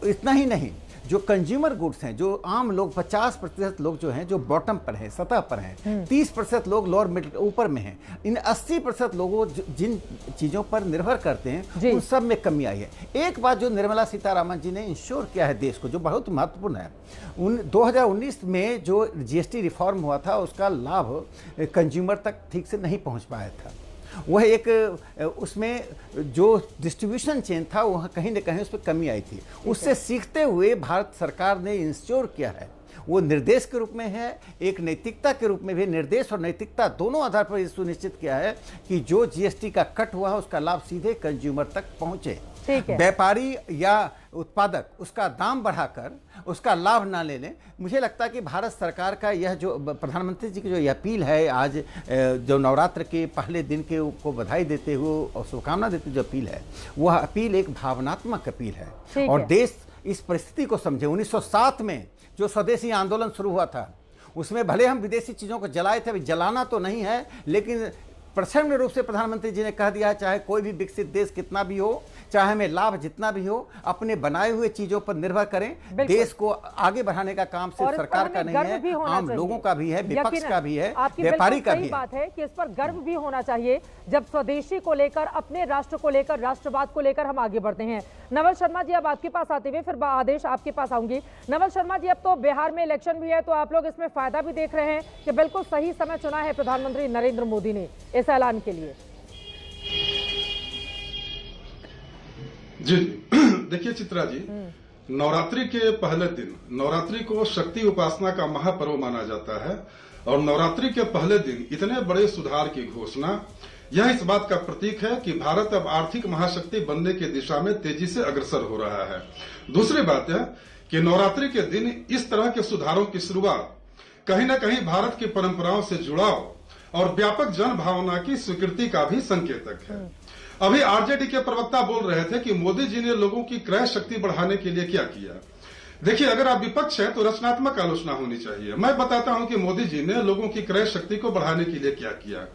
इतना ही नहीं, जो कंज्यूमर गुड्स हैं, जो आम लोग 50% लोग जो हैं, जो बॉटम पर हैं, सतह पर हैं, 30% लोग लोअर मिडिल ऊपर में हैं, इन 80% लोगों जिन चीज़ों पर निर्भर करते हैं उन सब में कमी आई है। एक बात जो निर्मला सीतारामन जी ने इंश्योर किया है देश को, जो बहुत महत्वपूर्ण है, 2019 में जो जीएसटी रिफॉर्म हुआ था उसका लाभ कंज्यूमर तक ठीक से नहीं पहुँच पाया था। वह एक उसमें जो डिस्ट्रीब्यूशन चेन था वह कहीं न कहीं उस पर कमी आई थी। उससे सीखते हुए भारत सरकार ने इंश्योर किया है, वो निर्देश के रूप में है, एक नैतिकता के रूप में भी। निर्देश और नैतिकता दोनों आधार पर सुनिश्चित किया है कि जो जीएसटी का कट हुआ है उसका लाभ सीधे कंज्यूमर तक पहुंचे। व्यापारी या उत्पादक उसका दाम बढ़ाकर उसका लाभ ना ले लें। मुझे लगता है कि भारत सरकार का यह जो प्रधानमंत्री जी की जो अपील है, आज जो नवरात्र के पहले दिन के को बधाई देते हुए और शुभकामना देते जो अपील है, वह अपील एक भावनात्मक अपील है और देश इस परिस्थिति को समझे। 1907 में जो स्वदेशी आंदोलन शुरू हुआ था, उसमें भले हम विदेशी चीज़ों को जलाए थे, अभी जलाना तो नहीं है, लेकिन प्रसन्न रूप से प्रधानमंत्री जी ने कह दिया है, चाहे कोई भी विकसित देश कितना भी हो, चाहे हमें लाभ जितना भी हो, अपने बनाए हुए चीजों पर निर्भर करें। देश को आगे बढ़ाने का काम सिर्फ सरकार का नहीं है, आम लोगों का भी है, विपक्ष का भी है, व्यापारी का भी है। बात है कि इस पर गर्व भी होना चाहिए जब स्वदेशी को लेकर, अपने राष्ट्र को लेकर, राष्ट्रवाद को लेकर हम आगे बढ़ते हैं। नवल शर्मा जी, अब आपके पास आते हुए फिर आदेश आपके पास आऊंगी। नवल शर्मा जी, अब तो बिहार में इलेक्शन भी है, तो आप लोग इसमें फायदा भी देख रहे हैं कि बिल्कुल सही समय चुना है प्रधानमंत्री नरेंद्र मोदी ने इस ऐलान के लिए। जी देखिए चित्रा जी, नवरात्रि के पहले दिन, नवरात्रि को शक्ति उपासना का महापर्व माना जाता है और नवरात्रि के पहले दिन इतने बड़े सुधार की घोषणा, यह इस बात का प्रतीक है कि भारत अब आर्थिक महाशक्ति बनने की दिशा में तेजी से अग्रसर हो रहा है। दूसरी बात है कि नवरात्रि के दिन इस तरह के सुधारों की शुरुआत कहीं न कहीं भारत की परंपराओं से जुड़ाव और व्यापक जन भावना की स्वीकृति का भी संकेतक है। अभी आरजेडी के प्रवक्ता बोल रहे थे कि मोदी जी ने लोगों की क्रय शक्ति बढ़ाने के लिए क्या किया। देखिए, अगर आप विपक्ष है तो रचनात्मक आलोचना होनी चाहिए। मैं बताता हूं कि मोदी जी ने लोगों की क्रय शक्ति को बढ़ाने के लिए क्या किया।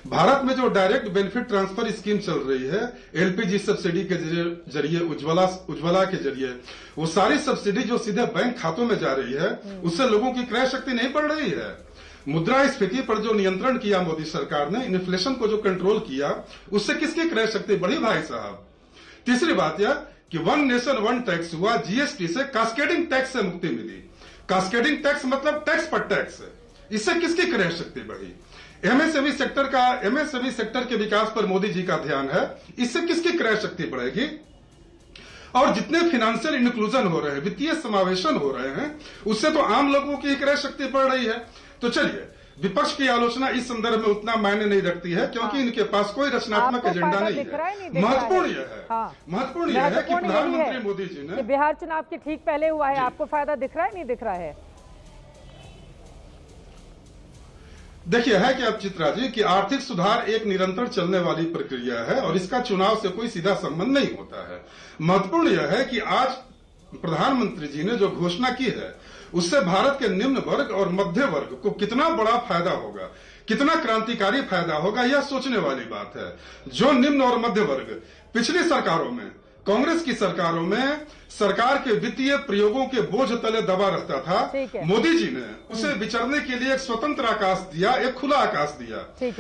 भारत में जो डायरेक्ट बेनिफिट ट्रांसफर स्कीम चल रही है, एलपीजी सब्सिडी के जरिए, उज्ज्वला के जरिए, वो सारी सब्सिडी जो सीधे बैंक खातों में जा रही है, उससे लोगों की क्रय शक्ति नहीं बढ़ रही है। मुद्रास्फीति पर जो नियंत्रण किया मोदी सरकार ने, इन्फ्लेशन को जो कंट्रोल किया, उससे किसकी क्रय शक्ति बढ़ी भाई साहब। तीसरी बात यह कि वन नेशन वन टैक्स हुआ, जीएसटी से कास्केडिंग टैक्स से मुक्ति मिली। कास्केडिंग टैक्स मतलब टैक्स पर टैक्स, इससे किसकी क्रय शक्ति बढ़ी। एमएसएमई सेक्टर के विकास पर मोदी जी का ध्यान है, इससे किसकी क्रय शक्ति बढ़ेगी। और जितने फाइनेंशियल इंक्लूजन हो रहे हैं, वित्तीय समावेशन हो रहे हैं, उससे तो आम लोगों की क्रय शक्ति बढ़ रही है। तो चलिए, विपक्ष की आलोचना इस संदर्भ में उतना मायने नहीं रखती है, क्योंकि इनके पास कोई रचनात्मक एजेंडा नहीं है। महत्वपूर्ण यह है कि प्रधानमंत्री मोदी जी ने, बिहार चुनाव के ठीक पहले हुआ है, आपको फायदा दिख रहा है, नहीं दिख रहा है? देखिए, है कि अब चित्रा जी कि आर्थिक सुधार एक निरंतर चलने वाली प्रक्रिया है और इसका चुनाव से कोई सीधा संबंध नहीं होता है। महत्वपूर्ण यह है कि आज प्रधानमंत्री जी ने जो घोषणा की है, उससे भारत के निम्न वर्ग और मध्य वर्ग को कितना बड़ा फायदा होगा, कितना क्रांतिकारी फायदा होगा, यह सोचने वाली बात है। जो निम्न और मध्य वर्ग पिछली सरकारों में, कांग्रेस की सरकारों में सरकार के वित्तीय प्रयोगों के बोझ तले दबा रहता था, मोदी जी ने उसे विचरने के लिए एक स्वतंत्र आकाश दिया, एक खुला आकाश दिया।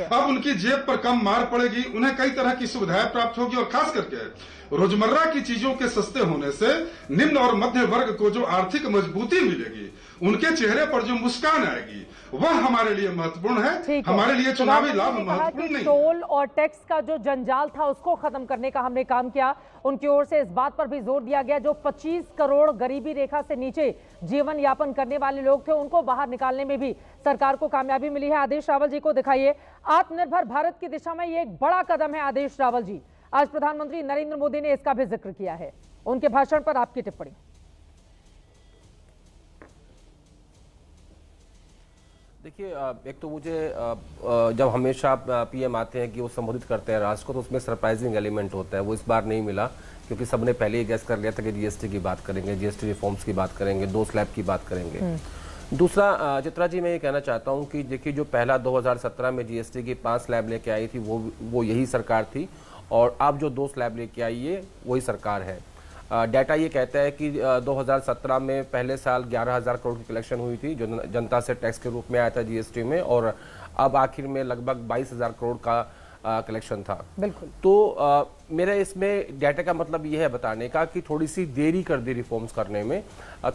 अब उनकी जेब पर कम मार पड़ेगी, उन्हें कई तरह की सुविधाएं प्राप्त होगी और खास करके रोजमर्रा की चीजों के सस्ते होने से निम्न और मध्य वर्ग को जो आर्थिक मजबूती मिलेगी, उनके चेहरे पर जो मुस्कान आएगी, वह हमारे लिए महत्वपूर्ण है। हमारे लिए चुनावी लाभ महत्वपूर्ण नहीं। टोल और टैक्स का जो जंजाल था, उसको खत्म करने का हमने काम किया। उनकी ओर से इस बात पर भी जोर दिया गया, जो 25 करोड़ गरीबी रेखा से नीचे जीवन यापन करने वाले लोग थे, उनको बाहर निकालने में भी सरकार को कामयाबी मिली है। आदेश रावल जी को दिखाइए, आत्मनिर्भर भारत की दिशा में ये एक बड़ा कदम है। आदेश रावल जी, आज प्रधानमंत्री नरेंद्र मोदी ने इसका भी जिक्र किया है, उनके भाषण पर आपकी टिप्पणी। देखिए, एक तो मुझे जब हमेशा पीएम आते हैं कि वो संबोधित करते हैं राष्ट्र को, तो उसमें सरप्राइजिंग एलिमेंट होता है। वो इस बार नहीं मिला, क्योंकि सबने पहले ही गैस कर लिया था कि जीएसटी की बात करेंगे, जीएसटी रिफॉर्म्स की बात करेंगे, 2 स्लैब की बात करेंगे। दूसरा, चित्रा जी, मैं ये कहना चाहता हूँ कि देखिए, जो पहला 2017 में जीएसटी की 5 स्लैब लेके आई थी, वो यही सरकार थी, और अब जो 2 स्लैब लेके आई है वही सरकार है। डाटा ये कहता है कि 2017 में पहले साल 11,000 करोड़ की कलेक्शन हुई थी, जो जनता से टैक्स के रूप में आया था जीएसटी में, और अब आखिर में लगभग 22,000 करोड़ का कलेक्शन था। बिल्कुल। तो मेरा इसमें डाटा का मतलब ये है बताने का कि थोड़ी सी देरी कर दी रिफॉर्म्स करने में,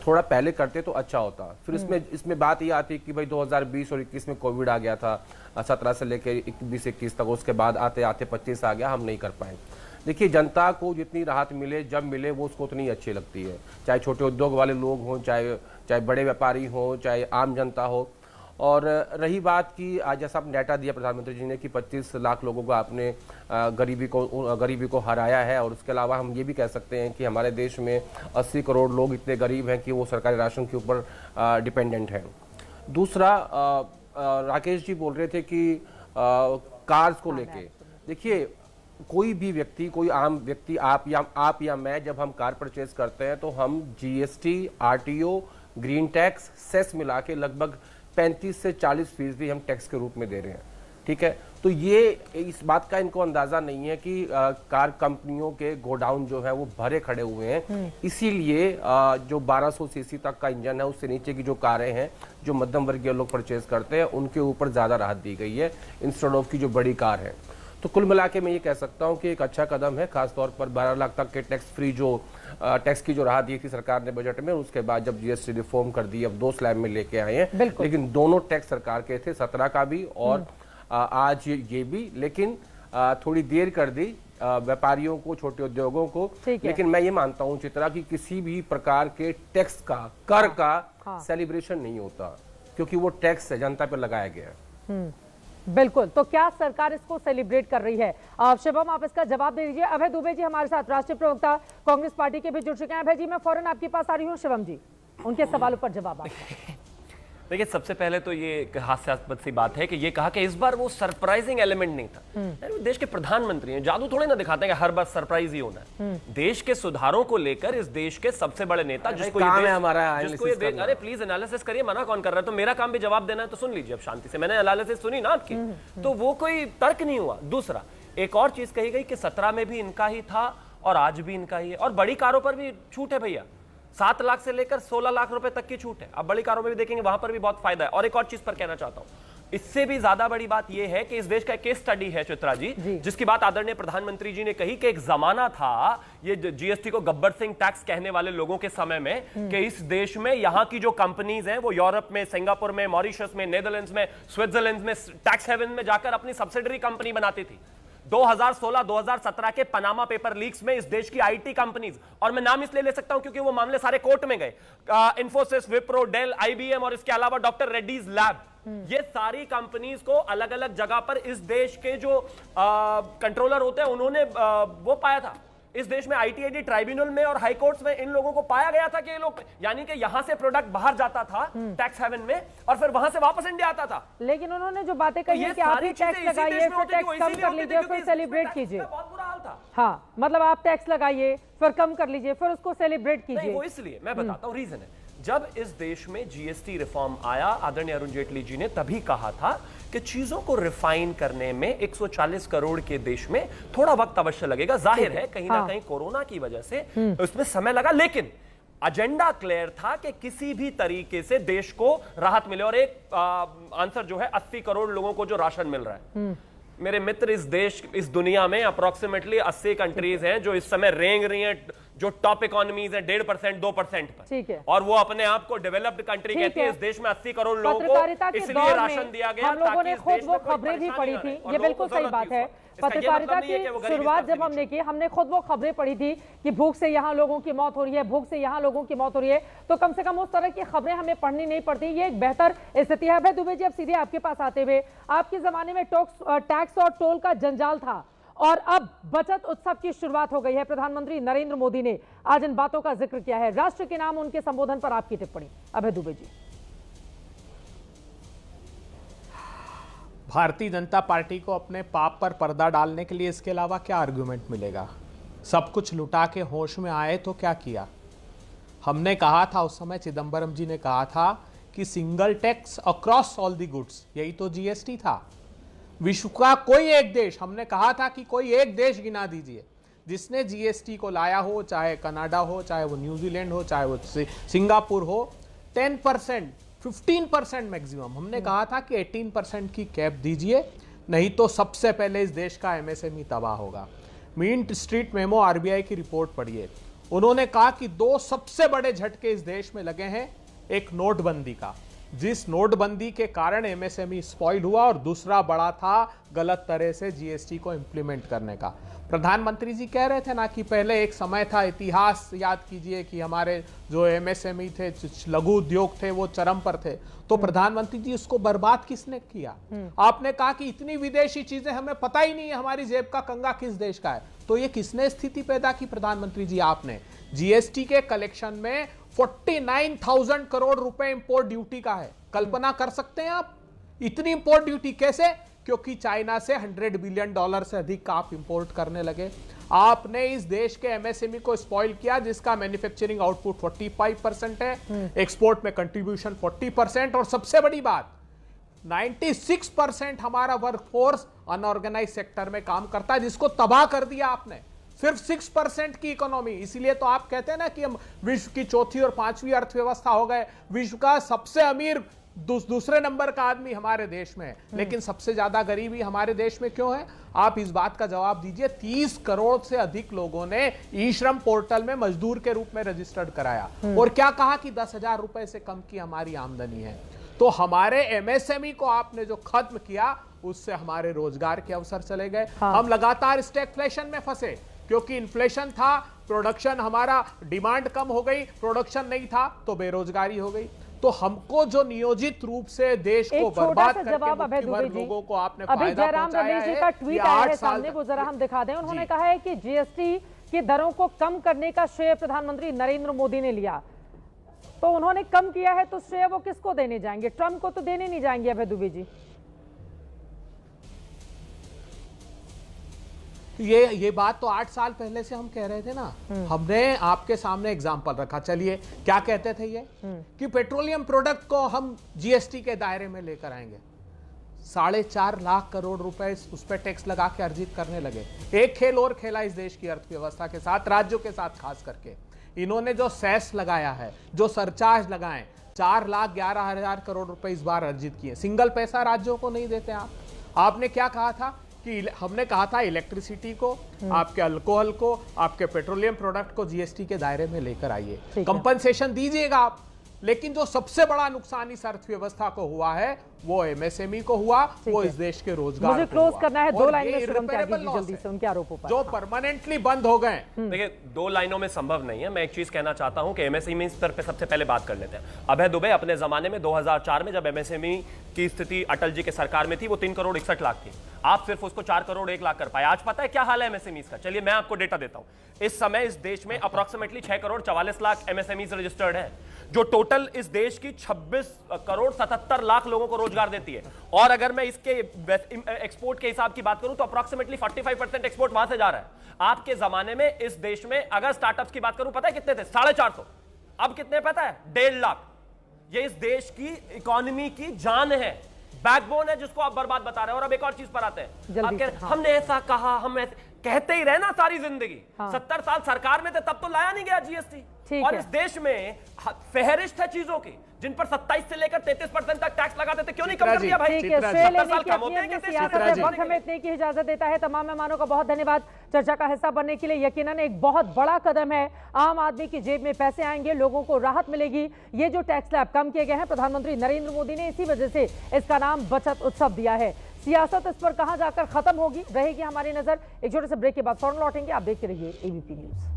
थोड़ा पहले करते तो अच्छा होता। फिर इसमें बात ये आती कि भाई 2020 और 21 में कोविड आ गया था, 17 से लेकर 20-21 तक, उसके बाद आते आते 25 आ गया, हम नहीं कर पाए। देखिए, जनता को जितनी राहत मिले, जब मिले, वो उसको उतनी अच्छी लगती है, चाहे छोटे उद्योग वाले लोग हों, चाहे बड़े व्यापारी हों, चाहे आम जनता हो। और रही बात की, आज जैसा आपने डाटा दिया प्रधानमंत्री जी ने कि 25 लाख लोगों को आपने गरीबी को हराया है, और उसके अलावा हम ये भी कह सकते हैं कि हमारे देश में 80 करोड़ लोग इतने गरीब हैं कि वो सरकारी राशन के ऊपर डिपेंडेंट हैं। दूसरा, राकेश जी बोल रहे थे कि कार्स को लेके, देखिए, कोई भी व्यक्ति, कोई आम व्यक्ति, आप या मैं, जब हम कार परचेज करते हैं तो हम GST, RTO, green tax, cess मिला के लगभग 35 से 40% हम टैक्स के रूप में दे रहे हैं। ठीक है, तो ये इस बात का इनको अंदाजा नहीं है कि कार कंपनियों के गोडाउन जो है वो भरे खड़े हुए हैं। इसीलिए जो 1200 सीसी तक का इंजन है, उससे नीचे की जो कारें हैं जो मध्यम वर्गीय लोग परचेज करते हैं, उनके ऊपर ज्यादा राहत दी गई है इंस्टेड ऑफ की जो बड़ी कार है। तो कुल मिला के मैं ये कह सकता हूं कि एक अच्छा कदम है, खासतौर पर 12 लाख तक के टैक्स फ्री जो टैक्स की जो राहत दी थी सरकार ने बजट में, उसके बाद जब जीएसटी रिफॉर्म कर दी, अब 2 स्लैब में लेके आए हैं। लेकिन दोनों टैक्स सरकार के थे, 17 का भी और आज ये भी, लेकिन थोड़ी देर कर दी व्यापारियों को, छोटे उद्योगों को। लेकिन मैं ये मानता हूं चित्रा की किसी भी प्रकार के टैक्स का, कर का सेलिब्रेशन नहीं होता, क्योंकि वो टैक्स जनता पर लगाया गया है। बिल्कुल, तो क्या सरकार इसको सेलिब्रेट कर रही है? शिवम, आप इसका जवाब दे दीजिए। अभय दुबे जी हमारे साथ, राष्ट्रीय प्रवक्ता कांग्रेस पार्टी के भी जुड़ चुके हैं। अभय जी, मैं फौरन आपके पास आ रही हूँ। शिवम जी, उनके सवालों पर जवाब आपका। देखिए, सबसे पहले तो ये हास्यास्पद सी बात है कि ये कहा कि इस बार वो सरप्राइजिंग एलिमेंट नहीं था। यार, देश के प्रधानमंत्री हैं, जादू थोड़े ना दिखाते हैं कि हर बार सरप्राइज ही होना है। देश के सुधारों को लेकर इस देश के सबसे बड़े नेता, जिसको अरे प्लीज एनालिसिस करिए, मना कौन कर रहा है? तो मेरा काम भी जवाब देना है, तो सुन लीजिए अब शांति से। मैंने एनालिसिस सुनी ना आपकी, तो वो कोई तर्क नहीं हुआ। दूसरा, एक और चीज कही गई कि 17 में भी इनका ही था और आज भी इनका ही है, और बड़ी कारों पर भी छूट है भैया, 7 लाख से लेकर 16 लाख रुपए तक की छूट है। अब बड़ी कारों में भी देखेंगे, वहां पर भी बहुत फायदा है। और एक और चीज पर कहना चाहता हूं, इससे भी ज्यादा बड़ी बात यह है कि इस देश का केस स्टडी है चित्रा जी, जिसकी बात आदरणीय प्रधानमंत्री जी ने कही कि एक जमाना था ये जीएसटी को गब्बर सिंह टैक्स कहने वाले लोगों के समय में, कि इस देश में यहां की जो कंपनीज हैं वो यूरोप में, सिंगापुर में, मॉरिशस में, नेदरलैंड्स में, स्विट्जरलैंड में टैक्स हेवन में जाकर अपनी सब्सिडरी कंपनी बनाती थी। 2016-2017 के पनामा पेपर लीक्स में इस देश की आईटी कंपनीज, और मैं नाम इसलिए ले सकता हूं क्योंकि वो मामले सारे कोर्ट में गए, इंफोसिस, विप्रो, डेल, आईबीएम और इसके अलावा डॉक्टर रेड्डीज लैब, ये सारी कंपनीज को अलग अलग जगह पर इस देश के जो कंट्रोलर होते हैं उन्होंने वो पाया था। इस देश में आईटीआईडी ट्राइब्यूनल में और हाई कोर्ट्स में इन लोगों को पाया गया था कि ये लोग, यानी कि यहां से प्रोडक्ट बाहर जाता था टैक्स हेवन में और फिर वहां से वापस इंडिया आता था। लेकिन उन्होंने जो बातें कही है कि आप ही टैक्स लगाइए, फिर टैक्स कम कर लीजिए, फिर सेलिब्रेट कीजिए। बहुत बुरा हाल था। हाँ, मतलब आप टैक्स लगाइए, फिर कम कर लीजिए, फिर उसको सेलिब्रेट कीजिए। वो इसलिए मैं बताता हूं, रीजन है, जब इस देश में जीएसटी रिफॉर्म आया, आदरणीय अरुण जेटली जी ने तभी कहा था कि चीजों को रिफाइन करने में 140 करोड़ के देश में थोड़ा वक्त अवश्य लगेगा। जाहिर है कहीं ना कहीं कोरोना की वजह से उसमें समय लगा, लेकिन एजेंडा क्लियर था कि किसी भी तरीके से देश को राहत मिले। और एक आंसर जो है 80 करोड़ लोगों को जो राशन मिल रहा है। मेरे मित्र, इस देश, इस दुनिया में अप्रोक्सीमेटली 80 कंट्रीज हैं जो इस समय रेंग रही हैं, जो टॉप इकोनॉमीज है 1.5% 2% पर, ठीक है, और वो अपने आप को डेवलप्ड कंट्री कहती है। इस देश में 80 करोड़ लोगों को इसलिए राशन दिया गया। हम लोगों ने खुद वो खबरें भी पढ़ी थी, ये बिल्कुल सही बात है। पत्रकारिता की शुरुआत जब हमने की, हमने खुद वो खबरें पढ़ी थी कि भूख से यहाँ लोगों की मौत हो रही है, भूख से यहाँ लोगों की मौत हो रही है, तो कम से कम उस तरह की खबरें हमें पढ़नी नहीं पड़ती। ये एक बेहतर स्थिति है। भाई दुबे जी, अब सीधे आपके पास आते हुए, आपके जमाने में टैक्स और टोल का जंजाल था और अब बचत उत्सव की शुरुआत हो गई है। प्रधानमंत्री नरेंद्र मोदी ने आज इन बातों का जिक्र किया है। राष्ट्र के नाम उनके संबोधन पर आपकी टिप्पणी, अभय दुबे जी। भारतीय जनता पार्टी को अपने पाप पर पर्दा डालने के लिए इसके अलावा क्या आर्गुमेंट मिलेगा? सब कुछ लुटा के होश में आए तो क्या किया? हमने कहा था उस समय, चिदंबरम जी ने कहा था कि single tax across all the goods, यही तो जीएसटी था। विश्व का कोई एक देश, हमने कहा था कि कोई एक देश गिना दीजिए जिसने जीएसटी को लाया हो, चाहे कनाडा हो, चाहे वो न्यूजीलैंड हो, चाहे वो सिंगापुर हो। 10%, 15% मैक्सिमम। हमने कहा था कि 18% की कैप दीजिए, नहीं तो सबसे पहले इस देश का एमएसएमई तबाह होगा। मिंट स्ट्रीट मेमो आरबीआई की रिपोर्ट पढ़िए। उन्होंने कहा कि 2 सबसे बड़े झटके इस देश में लगे हैं। एक नोटबंदी का, जिस नोटबंदी के कारण एमएसएमई स्पॉइल हुआ, और दूसरा बड़ा था गलत तरह से जीएसटी को इंप्लीमेंट करने का। प्रधानमंत्री जी कह रहे थे ना कि पहले एक समय था, इतिहास याद कीजिए कि हमारे जो एमएसएमई थे, लघु उद्योग थे, वो चरम पर थे। तो प्रधानमंत्री जी, उसको बर्बाद किसने किया? आपने कहा कि इतनी विदेशी चीजें हमें पता ही नहीं है, हमारी जेब का कंगा किस देश का है। तो ये किसने स्थिति पैदा की? प्रधानमंत्री जी आपने। जीएसटी के कलेक्शन में 49,000 करोड़ रुपए इंपोर्ट ड्यूटी का है। कल्पना कर सकते हैं आप? इतनी इंपोर्ट ड्यूटी कैसे? क्योंकि चाइना से $100 बिलियन से अधिक का आप इंपोर्ट करने लगे। आपने इस देश के एमएसएमई को स्पॉइल किया, जिसका मैन्युफैक्चरिंग आउटपुट 45% है, एक्सपोर्ट में कंट्रीब्यूशन 40%, और सबसे बड़ी बात 96% हमारा वर्कफोर्स अनऑर्गेनाइज सेक्टर में काम करता है, जिसको तबाह कर दिया आपने। सिर्फ 6% की इकोनॉमी, इसीलिए तो आप कहते हैं ना कि हम विश्व की चौथी और पांचवी अर्थव्यवस्था हो गए, विश्व का सबसे अमीर दूसरे नंबर का आदमी हमारे देश में है, लेकिन सबसे ज्यादा गरीबी हमारे देश में क्यों है? आप इस बात का जवाब दीजिए। 30 करोड़ से अधिक लोगों ने ई श्रम पोर्टल में मजदूर के रूप में रजिस्टर्ड कराया, और क्या कहा कि 10,000 रुपए से कम की हमारी आमदनी है। तो हमारे एमएसएमई को आपने जो खत्म किया, उससे हमारे रोजगार के अवसर चले गए। हम लगातार स्टैगफ्लेशन में फंसे, क्योंकि इन्फ्लेशन था, प्रोडक्शन हमारा, डिमांड कम हो गई, प्रोडक्शन नहीं था तो बेरोजगारी हो गई। तो हमको जो नियोजित रूप से देश को बर्बाद करके मुख्य वर्ग लोगों को आपने अभी फायदा जयराम पहुंचाया रमेश जी है, का ट्वीट ये आया 8 है साल सामने, तक। वो जरा हम दिखा दें। उन्होंने कहा है कि जीएसटी की दरों को कम करने का श्रेय प्रधानमंत्री नरेंद्र मोदी ने लिया। तो उन्होंने कम किया है तो श्रेय वो किसको देने जाएंगे? ट्रंप को तो देने नहीं जाएंगे अभय दुबे जी। ये बात तो 8 साल पहले से हम कह रहे थे ना। हमने आपके सामने एग्जाम्पल रखा। चलिए, क्या कहते थे ये कि पेट्रोलियम प्रोडक्ट को हम जीएसटी के दायरे में लेकर आएंगे। 4.5 लाख करोड़ रुपए उस पर टैक्स लगा के अर्जित करने लगे। एक खेल और खेला इस देश की अर्थव्यवस्था के साथ, राज्यों के साथ खास करके। इन्होंने जो सेस लगाया है, जो सरचार्ज लगाए, 4,11,000 करोड़ रुपए इस बार अर्जित किए। सिंगल पैसा राज्यों को नहीं देते आप। आपने क्या कहा था कि हमने कहा था इलेक्ट्रिसिटी को, आपके अल्कोहल को, आपके पेट्रोलियम प्रोडक्ट को जीएसटी के दायरे में लेकर आइए, कंपनसेशन दीजिएगा आप। लेकिन जो सबसे बड़ा नुकसान इस अर्थव्यवस्था को हुआ है वो एमएसएमई को हुआ, वो इस देश के रोजगार मुझे को क्लोज हुआ। करना है। और 2 लाइन ये में शुभम त्यागी जी irreparable जल्दी loss से उनके आरोपों पर। जो परमानेंटली बंद हो गए। देखिए, 2 लाइनों में संभव नहीं है। मैं एक चीज कहना चाहता हूं कि एमएसएमई स्तर पे सबसे पहले बात कर लेते हैं। अभय दुबे अपने जमाने में 2004 में जब एमएसएमई की स्थिति अटल जी के सरकार में थी, वो 3 करोड़ 61 लाख थी। आप सिर्फ उसको 4 करोड़ 1 लाख कर पाए। आज पता है क्या हाल है एमएसएमई का? चलिए मैं आपको डेटा देता हूं। इस समय इस देश में approximately 6 crore 44 lakh MSME registered है, जो टोटल इस देश की 26 करोड़ 77 लाख लोगों को रोजगार देती है। और अगर मैं इसके एक्सपोर्ट के हिसाब की बात करूं तो अप्रोक्सीमेटली 45% एक्सपोर्ट वहां से जा रहा है। आपके जमाने में इस देश में अगर स्टार्टअप्स की बात करूं, पता है कितने थे? 450। अब कितने पता है? 1.5 लाख। ये इस देश की इकोनॉमी की जान है, बैकबोन है, जिसको आप बर्बाद बता रहे हैं। और अब एक और चीज पर आते हैं। आप हमने ऐसा कहा, हम ऐसे कहते ही रहे ना सारी जिंदगी। 70 साल सरकार में थे तब तो लाया नहीं गया जीएसटी। और इस देश में फहरिस्त है चीजों की जिन पर 27 से लेकर 33% तक टैक्स लगाते थे। क्यों नहीं कम कर दिया भाई? 70 साल कम होते हैं। वक्त हमें इतने की इजाजत देता है। तमाम मेहमानों का बहुत धन्यवाद चर्चा का हिस्सा बनने के लिए। यकीनन एक बहुत बड़ा कदम है। आम आदमी की जेब में पैसे आएंगे, लोगों को राहत मिलेगी। ये जो टैक्स स्लैब कम किए गए हैं, प्रधानमंत्री नरेंद्र मोदी ने इसी वजह से इसका नाम बचत उत्सव दिया है। सियासत इस पर कहां जाकर खत्म होगी, रहेगी हमारी नजर। एक छोटे से ब्रेक के बाद फौरन लौटेंगे। आप देखते रहिए एबीपी न्यूज।